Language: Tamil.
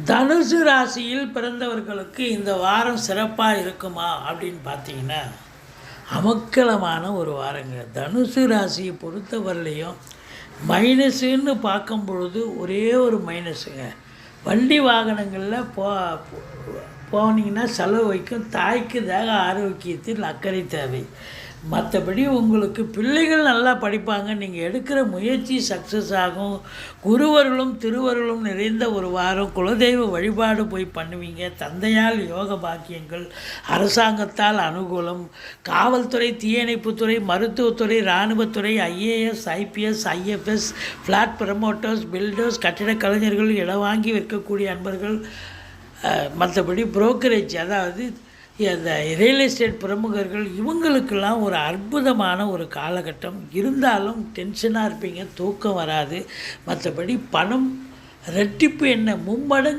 தனுசு ராசியில் பிறந்தவர்களுக்கு இந்த வாரம் சிறப்பாக இருக்குமா அப்படின்னு பார்த்தீங்கன்னா, அமக்கலமான ஒரு வாரங்க. தனுசு ராசியை பொறுத்தவரையிலையும் மைனஸுன்னு பார்க்கும் பொழுது ஒரே ஒரு மைனஸுங்க. வண்டி வாகனங்களில் போனீங்கன்னா செலவு வைக்கும். தாய்க்கு தேக ஆரோக்கியத்தில் அக்கறை தேவை. மற்றபடி உங்களுக்கு பிள்ளைகள் நல்லா படிப்பாங்க. நீங்கள் எடுக்கிற முயற்சி சக்ஸஸ் ஆகும். குருவர்களும் திருவர்களும் நிறைந்த ஒரு வாரம். குலதெய்வ வழிபாடு போய் பண்ணுவீங்க. தந்தையால் யோக பாக்கியங்கள், அரசாங்கத்தால் அனுகூலம், காவல்துறை, தீயணைப்புத்துறை, மருத்துவத்துறை, இராணுவத்துறை, IAS, IPS, IFS, flat promoters, builders, கட்டிடக் கலைஞர்கள், இடம் வாங்கி விற்கக்கூடிய அன்பர்கள், மற்றபடி புரோக்கரேஜ், அதாவது இந்த ரியல் எஸ்டேட் பிரமுகர்கள், இவங்களுக்கெல்லாம் ஒரு அற்புதமான ஒரு காலகட்டம். இருந்தாலும் டென்ஷனாக இருப்பீங்க, தூக்கம் வராது. மற்றபடி பணம் ரெட்டிப்பு என்ன மும்மடங்கு